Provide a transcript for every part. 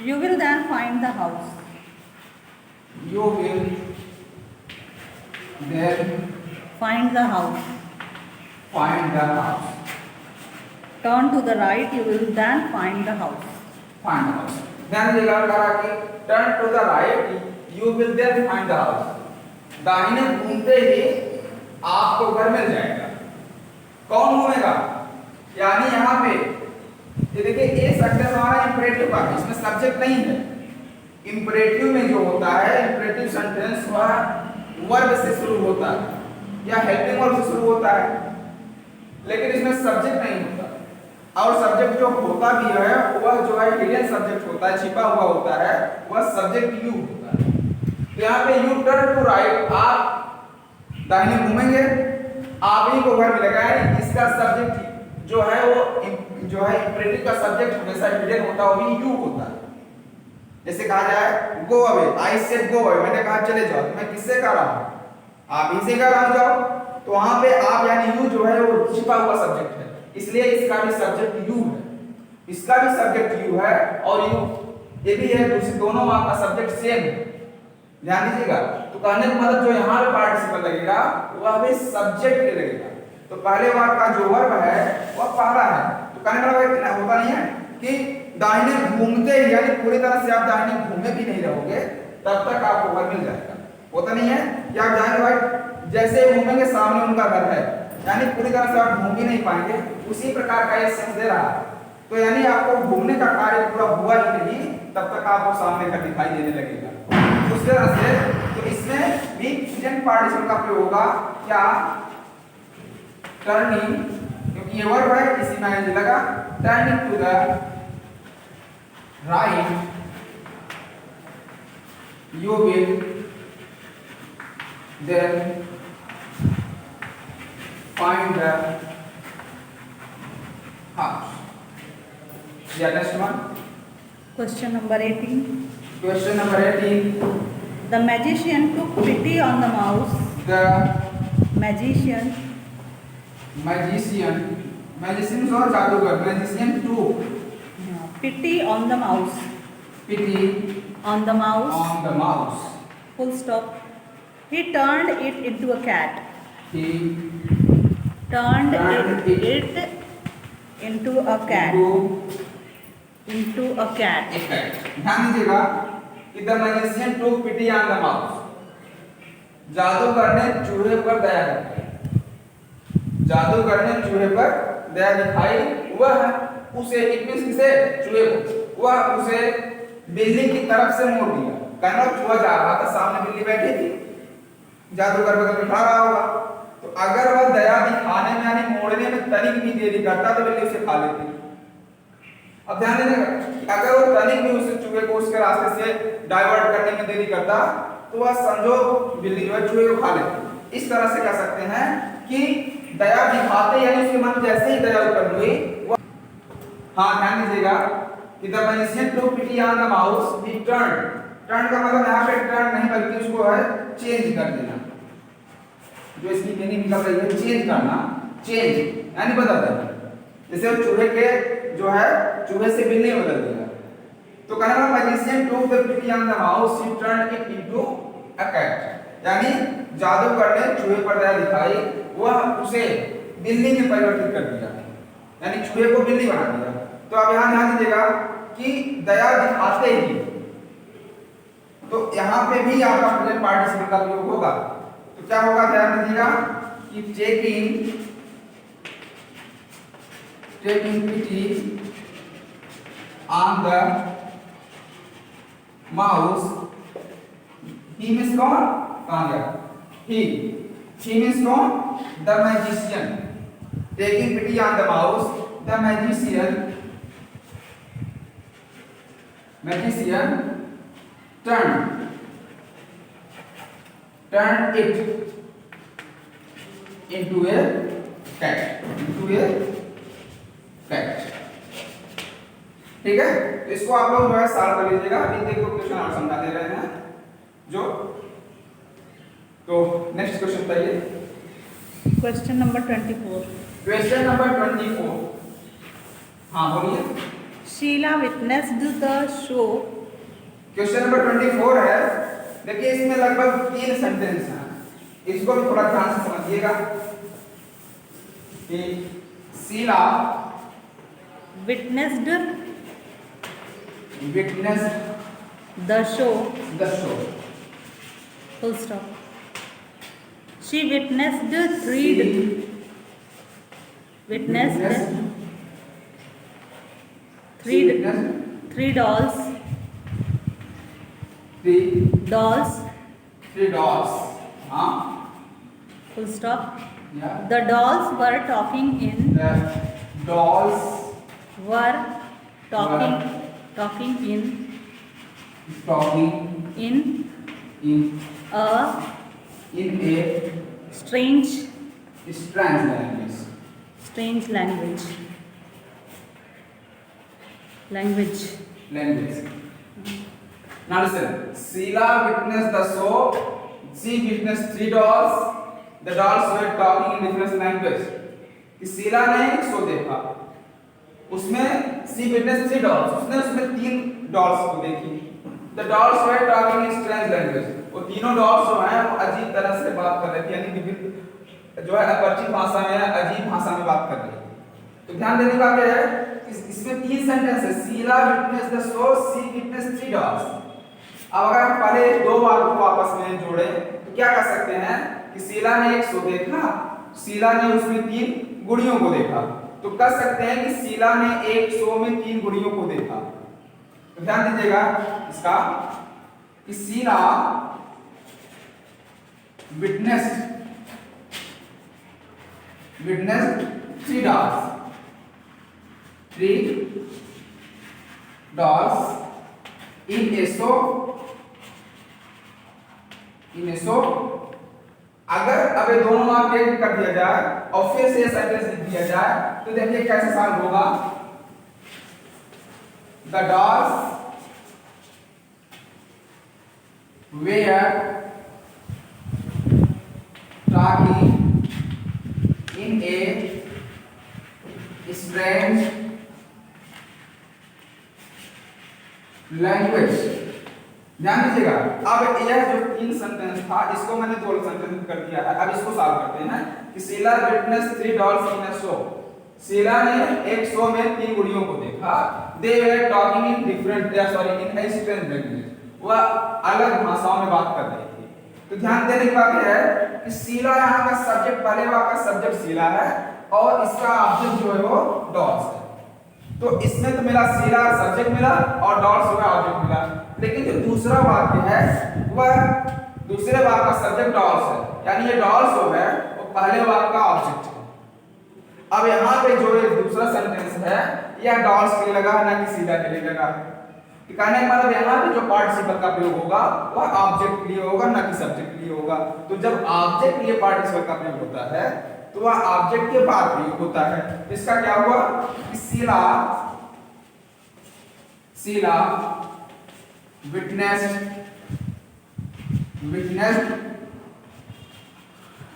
You will then find the house. You will then Find the house. find the house. Turn to the right. You will then find the house. Find the house. ध्यान दीजिएगा कहा कि turn to the right you will then find the house. दाहिने घूमते ही आपको घर मिल जाएगा. कौन घूमेगा? यानी यहाँ पे ये देखिए ये सेंटेंस हमारा इंपरेटिव का है, इसमें सब्जेक्ट नहीं है. इंपरेटिव में जो होता है इंपरेटिव सेंटेंस वह वर्ब से शुरू होता है या हेल्पिंग वर्ब से शुरू होता है, लेकिन इसमें सब्जेक्ट नहीं होता. और सब्जेक्ट जो होता भी है वह जो है हिडन सब्जेक्ट होता है, छिपा हुआ होता है, वह सब्जेक्ट यू होता है. तो यहाँ पे यू टर्न टू राइट, आप दाहिने घूमेंगे, आप ही को घर मिलेगा. इसका सब्जेक्ट जो है वो जो है इंपरेटिव का सब्जेक्ट हमेशा हिडन होता है, वही यू होता है. जैसे कहा जाए go away, I said go away, मैंने कहा चले जाओ, तो मैं किससे कह रहा हूँ? आप ही से कह रहा हूँ जाओ. तो वहां पे आप यानी यू जो है वो छिपा हुआ सब्जेक्ट है, इसलिए इसका भी सब्जेक्ट यू है, इसका भी सब्जेक्ट यू है और यू ये भी है, दूसरे दोनों का सब्जेक्ट सेम है. ध्यान दीजिएगा. तो कहने का मतलब जो यहाँ पे पार्टिसिपल लगेगा वह भी सब्जेक्ट के लगेगा. तो पहले वाक्य का जो वर्ब है वह पहला है. तो कहने का मतलब इतना होता नहीं है कि दाहिने घूमते ही यानी पूरी तरह से आप दाहिने घूमे भी नहीं रहोगे तब तक आपको घर मिल जाएगा. होता नहीं है कि आप जाएंगे भाई जैसे घूमेंगे सामने उनका घर है, यानी पूरी तरह से आप घूम भी नहीं पाएंगे. उसी प्रकार का ये सेंस दे रहा है. तो यानी आपको घूमने का कार्य पूरा हुआ ही नहीं तब तक आपको सामने का दिखाई देने लगेगा. उस तरह से तो इसमें भी प्रेजेंट पार्टिसिपल का प्रयोग होगा क्या? टर्निंग, क्योंकि ये वर्ब है इसी में आएंगे लगा. Turning to the right you will then find the house. Yeah, next one. Question number 18. Question number 18. The magician took pity on the mouse. The Magician magician और जादूगर, magician took pity on the mouse. pity On the mouse. on the mouse. Full stop. He turned it into a cat. He Turned Turned it into a cat. Into a cat. a cat. ध्यान दीजिएगा कि the magician took pity on the mouse. जादूगर ने चूहे पर दया दिखाई. जादूगर ने चूहे पर दया दिखाई. वह उसे इट मींस किसे? चूहे को. वह उसे बिल्ली की तरफ से मोड़ दिया. कहना चूहा जा रहा था, सामने बिल्ली बैठी थी, जादूगर बगल में खड़ा रहा होगा. तो अगर वह दया दिखाने में यानी मोड़ने में तनिक भी देरी करता तो बिल्ली उसे खा लेती. अब ध्यान दीजिएगा अगर वो तनिक भी उसे चूहे को उसके रास्ते से डाइवर्ट करने में देरी करता तो वह समझो बिल्ली जो है चूहे को खा लेती. इस तरह से कह सकते हैं कि दया दिखाते यानी उसके मन जैसे ही दया उत्पन्न हुई. हाँ ध्यान दीजिएगा कि the magician took pity on the mouse. He turned. Turn का मतलब यहाँ पे टर्न नहीं बल्कि उसको है चेंज कर देना. जो इसकी मीनिंग निकल रही है चेंज करना, चेंज यानी बदल देना. जैसे चूहे के जो है चूहे से बिल्ली बदल दिया. तो कहना है magician took the pity on the mouse. He turned it into a cat. यानी जादूगर ने चूहे पर दया दिखाई, वह उसे बिल्ली में परिवर्तित कर दिया, यानी चूहे को बिल्ली बना दिया. तो अब यहाँ ध्यान दीजिएगा कि दया दिखाते ही, तो यहाँ पे भी आपका प्रेजेंट पार्टिसिपल का प्रयोग होगा. तो क्या होगा ध्यान दीजिएगा कि taking pity on the mouse. He means कौन? कहाँ गया? He means कौन? The magician. Taking pity on the mouse, the magician turned it into a cat. ठीक है. तो इसको आप लोग जो है सॉल्व कर लीजिएगा. अभी देखो क्वेश्चन और समझा दे रहे हैं जो. तो नेक्स्ट क्वेश्चन बताइए. Question number 24. Question number 24. हाँ बोलिए. Sheila witnessed the show. Question number 24 है। देखिए इसमें लगभग 3 सेंटेंस हैं, इसको भी थोड़ा ध्यान से समझिएगा कि Sheila Witnessed witnessed the show. the show. Full stop. She witnessed three dolls. Three dolls. हाँ, Full stop. yeah. The dolls were talking in. The dolls Were talking in talking in in a a strange strange language. language. Now listen. Sheila witnessed the show. She witnessed 3 dolls. The dolls were talking in different language. कि शीला ने एक show देखा, उसमें she witnessed 3 dolls. उसने उसमें 3 dolls को देखी. The dolls were talking in strange language. वो तीनों डॉल्स जो हैं वो अजीब तरह से बात कर रही थी, यानी विभिन्न जो है अपरिचित भाषा में, अजीब भाषा में बात कर रही थी। तो ध्यान देने का क्या है, इसमें 3 सेंटेंस है। Sheela witness the show, she witness 3 dolls. अब अगर हम पहले 2 वाक्यों को आपस में जोड़े तो क्या कर सकते हैं कि शीला ने एक शो देखा, शीला ने उसमें 3 गुड़ियों को देखा। तो कह सकते हैं कि शीला ने एक शो में 3 गुड़ियों को देखा। तो ध्यान दीजिएगा इसका कि Sheela witnessed 3 dolls. 3 dolls in a show. अगर अब ये दोनों मार्क एक कर दिया जाए और फिर से सेंटेंस लिख दिया जाए तो देखिए कैसे सॉल्व होगा। The dolls were talking in a strange language. ध्यान दीजिएगा, अब यह जो 3 सेंटेंस था इसको मैंने 2 सेंटेंस कर दिया है। अब इसको सॉल्व करते हैं कि Sheela witness 3 dolls in a show. Sheela ने एक शो में 3 गुड़ियों को देखा। They were talking in different in a strange language. वह अलग भाषाओं में बात कर रही थी। तो ध्यान देने की बात यह है कि शीला यहाँ का सब्जेक्ट, पहले वाक्य का सब्जेक्ट शीला है और इसका ऑब्जेक्ट जो है वो डॉल्स है। तो इसमें तो मिला शीला सब्जेक्ट मिला और डॉल्स हुआ ऑब्जेक्ट मिला। लेकिन जो दूसरा वाक्य है वह दूसरे वाक्य का सब्जेक्ट डॉल्स है, यानी ये डॉल्स जो है वो पहले वाक्य का ऑब्जेक्ट है। अब यहाँ पे जो ये दूसरा सेंटेंस है यह डॉल्स के लिए लगा है, ना कि शीला के लिए लगा है। कहने का मतलब यहाँ पे जो पार्टिसिपल का प्रयोग होगा वह ऑब्जेक्ट के लिए होगा, ना कि सब्जेक्ट के लिए होगा। तो जब ऑब्जेक्ट के लिए पार्टिसिपल का प्रयोग होता है तो वह ऑब्जेक्ट के बाद प्रयोग होता है। इसका क्या हुआ कि Sheela witnessed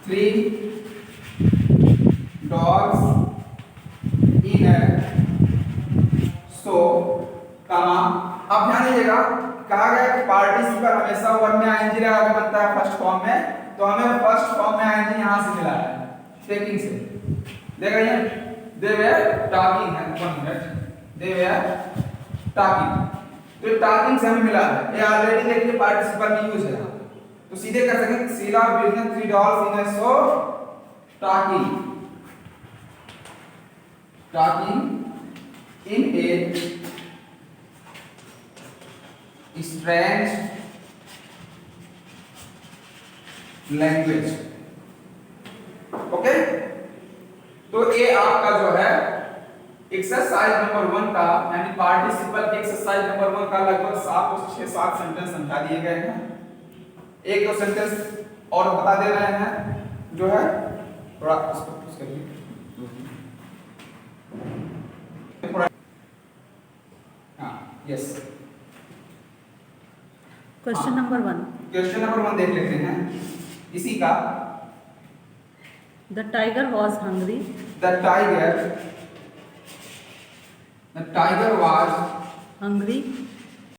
3 dogs in a show, अब ध्यान दीजिएगा कहा गया कि पार्टिसिपल हमेशा वर्ब में आईएनजी लगा के बनता है फर्स्ट फॉर्म में। तो हमें फर्स्ट फॉर्म में आईएनजी यहां से मिला है टेकिंग से। देख रहे हैं, दे वर टॉकिंग है, 1 मिनट, दे वर टॉकिंग। तो टॉकिंग से हमें मिला है, ये ऑलरेडी देखिए पार्टिसिपल में यूज है। तो सीधे कर सकते हैं Sheela witness 3 dolls in a show talking in a strange language. Okay, तो ये आपका जो है एक्सरसाइज नंबर 1 का यानी पार्टिसिपल के एक्सरसाइज नंबर 1 का लगभग 6-7 सेंटेंस समझा दिए गए हैं। 1-2 सेंटेंस और बता दे रहे हैं जो है थोड़ा इसको पुश करिए। हाँ, yes, question number 1। Question number 1 देख लेते हैं इसी का। The tiger was hungry. The tiger The tiger was hungry